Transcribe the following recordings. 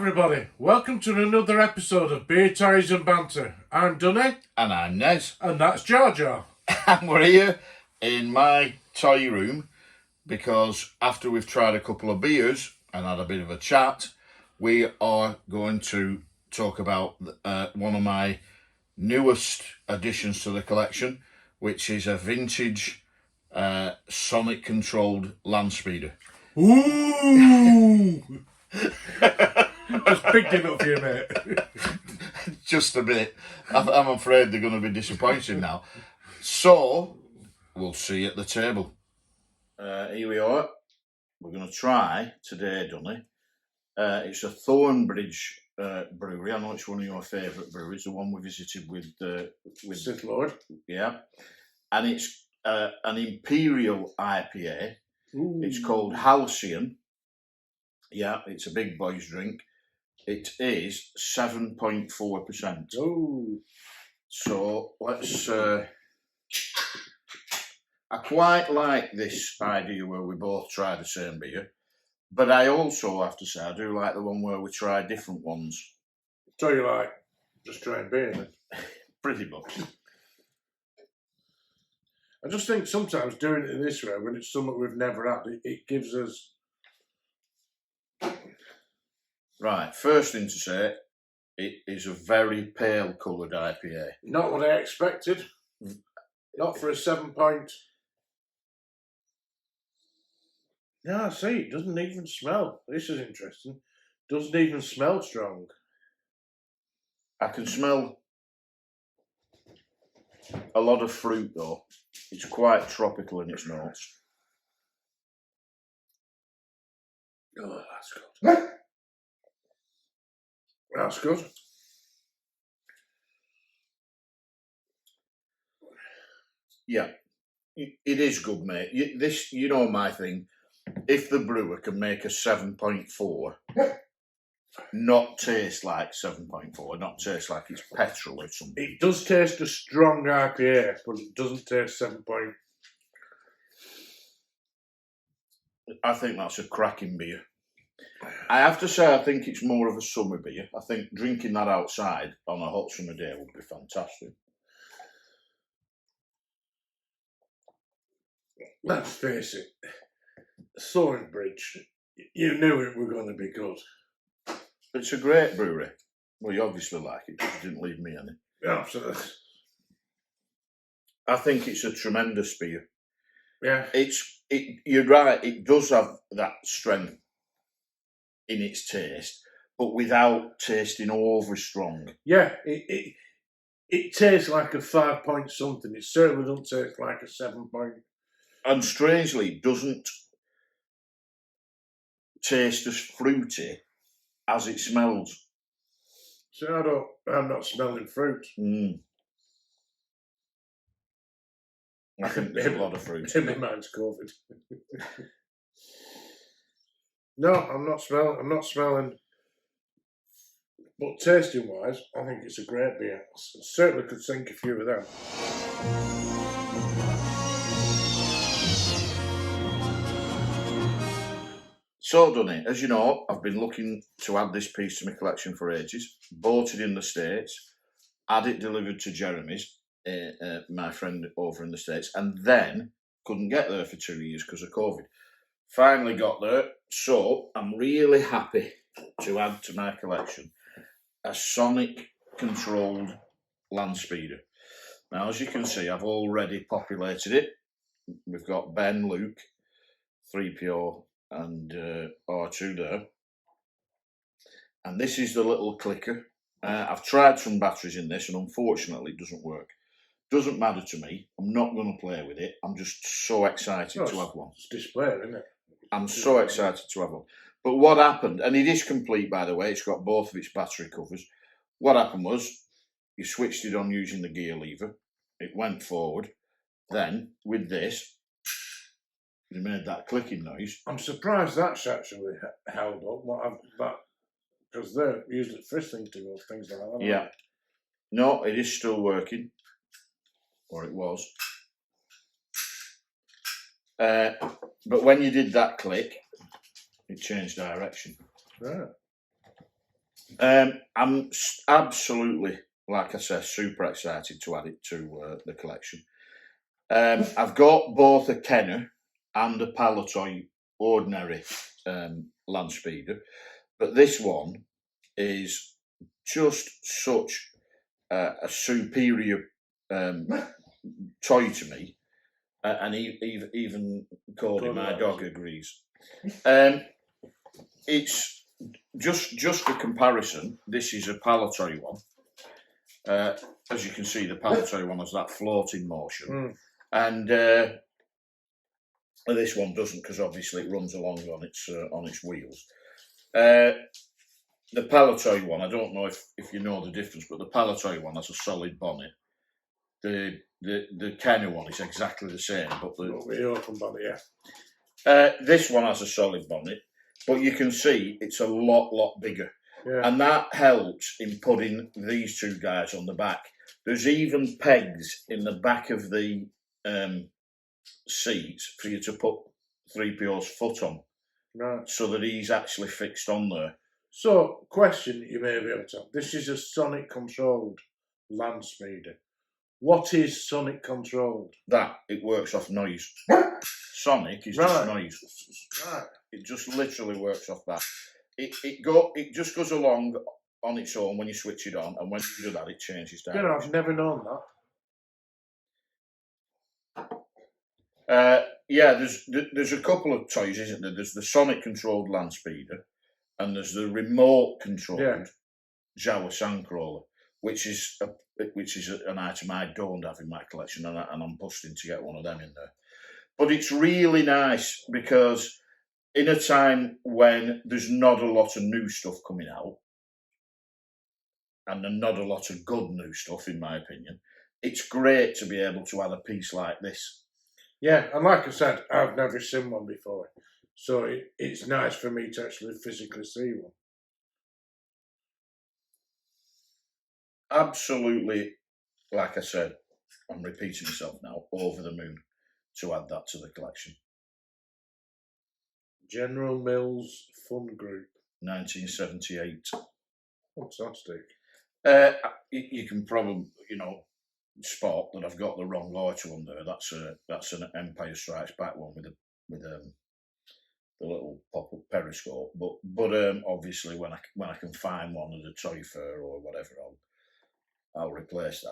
everybody, welcome to another episode of Beer Ties and Banter. I'm Dunny. And I'm Nez. And that's Jar Jar. And we're here in my toy room because after we've tried a couple of beers and had a bit of a chat, we are going to talk about one of my newest additions to the collection, which is a vintage Sonic Controlled Landspeeder. Ooh! Just picked it up for you, mate. Just a bit. I'm afraid they're going to be disappointed now. So, we'll see you at the table. Here we are. We're going to try today, Dunny. It's a Thornbridge Brewery. I know it's one of your favourite breweries, the one we visited with Sith Lord. Yeah. And it's an Imperial IPA. Ooh. It's called Halcyon. Yeah, it's a big boy's drink. It is 7.4%. Oh. So let's. I quite like this idea where we both try the same beer, but I also have to say I do like the one where we try different ones. So you like just trying beer then? Pretty much. I just think sometimes doing it in this way, when it's something we've never had, it gives us. Right, first thing to say, it is a very pale coloured IPA. Not what I expected. Not for a 7 point. Yeah, I see. It doesn't even smell. This is interesting. Doesn't even smell strong. I can smell a lot of fruit though. It's quite tropical in its notes. Oh, that's good. That's good. Yeah, it is good, mate. You know my thing. If the brewer can make a 7.4, not taste like 7.4, not taste like it's petrol or something. It does taste a strong IPA, but it doesn't taste 7 point. I think that's a cracking beer. I have to say, I think it's more of a summer beer. I think drinking that outside on a hot summer day would be fantastic. Let's face it, Thornbridge, you knew it were going to be good. It's a great brewery. Well, you obviously like it because you didn't leave me any. Absolutely. I think it's a tremendous beer. Yeah. You're right, it does have that strength in its taste, but without tasting over strong. Yeah, it tastes like a 5 point something. It certainly doesn't taste like a 7 point. And strangely, it doesn't taste as fruity as it smells. So I'm not smelling fruit. I think there's a lot of fruit. Maybe mine's COVID. No, I'm not smelling. But tasting wise, I think it's a great beer. I certainly could sink a few of them. So, Dunny, as you know, I've been looking to add this piece to my collection for ages. Bought it in the States, had it delivered to Jeremy's, my friend over in the States, and then couldn't get there for 2 years because of COVID. Finally got there, so I'm really happy to add to my collection a Sonic Controlled Landspeeder. Now, as you can see, I've already populated it. We've got Ben, Luke, 3PO, and R2 there. And this is the little clicker. I've tried some batteries in this, and unfortunately, it doesn't work. Doesn't matter to me. I'm not going to play with it. I'm just so excited to have one. It's display, isn't it? I'm so excited to have one. But what happened, and it is complete, by the way, it's got both of its battery covers. What happened was, you switched it on using the gear lever. It went forward. Then, with this, it made that clicking noise. I'm surprised that's actually held up. Because they're usually first things to go, things like that. Yeah. No, it is still working. Or it was. But when you did that click, it changed direction. Right. Absolutely, like I said, super excited to add it to the collection. I've got both a Kenner and a Palatoy ordinary Landspeeder, but this one is just such a superior toy to me, and even Cody, my dog, agrees. It's just a comparison. This is a Palatoy one. As you can see, the Palatoy one has that floating motion, and this one doesn't, because obviously it runs along on its wheels. The Palatoy one, I don't know if you know the difference, but the Palatoy one has a solid bonnet. The Kenner one is exactly the same, but the open bonnet, yeah. This one has a solid bonnet, but you can see it's a lot bigger, yeah. And that helps in putting these two guys on the back. There's even pegs in the back of the seats for you to put 3PO's foot on, right, so that he's actually fixed on there. So, question that you may be able to have. This is a Sonic Controlled Landspeeder. What is Sonic Controlled? That, it works off noise. Sonic is right, just noise. Right. It just literally works off that. It just goes along on its own when you switch it on, and when you do that, it changes direction. You know, I've never known that. Yeah, there's a couple of toys, isn't there? There's the Sonic Controlled Landspeeder, and there's the remote controlled Jawa Sandcrawler, which is an item I don't have in my collection, and I'm busting to get one of them in there. But it's really nice because in a time when there's not a lot of new stuff coming out, and not a lot of good new stuff, in my opinion, it's great to be able to add a piece like this. Yeah, and like I said, I've never seen one before, so it's nice for me to actually physically see one. Absolutely, like I said, I'm repeating myself now, over the moon to add that to the collection. General Mills Fun Group, 1978. Fantastic. You can probably, spot that I've got the wrong auto on there. That's an Empire Strikes Back one with the little pop-up periscope. But obviously when I can find one at a toy fair or whatever, I'll replace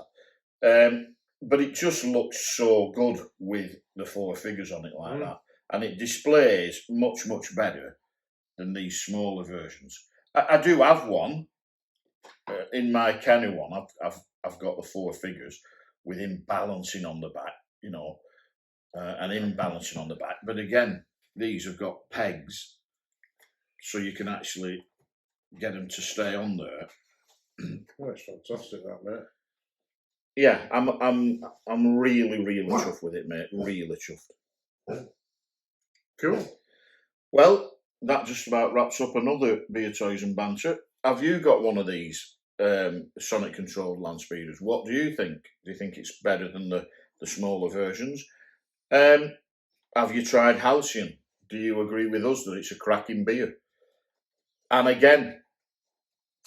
that. But it just looks so good with the four figures on it like that, and it displays much better than these smaller versions. I do have one in my Kenner one. I've got the four figures with him balancing on the back, and him balancing on the back. But again, these have got pegs, so you can actually get them to stay on there. Oh, it's fantastic, that, mate. Yeah, I'm really chuffed with it, mate. Really chuffed. Cool. Well, that just about wraps up another Beer Toys and Banter. Have you got one of these Sonic Controlled Landspeeders? What do you think? Do you think it's better than the smaller versions? Have you tried Halcyon? Do you agree with us that it's a cracking beer? And again,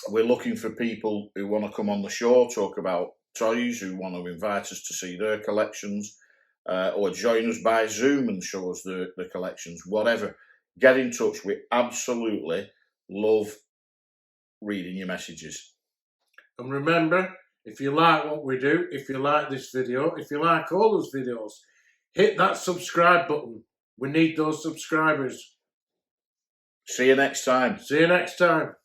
we're looking for people who want to come on the show, talk about toys, who want to invite us to see their collections, or join us by Zoom and show us the collections, whatever. Get in touch. We absolutely love reading your messages. And remember, if you like what we do, if you like this video, if you like all those videos, hit that subscribe button. We need those subscribers. See you next time. See you next time.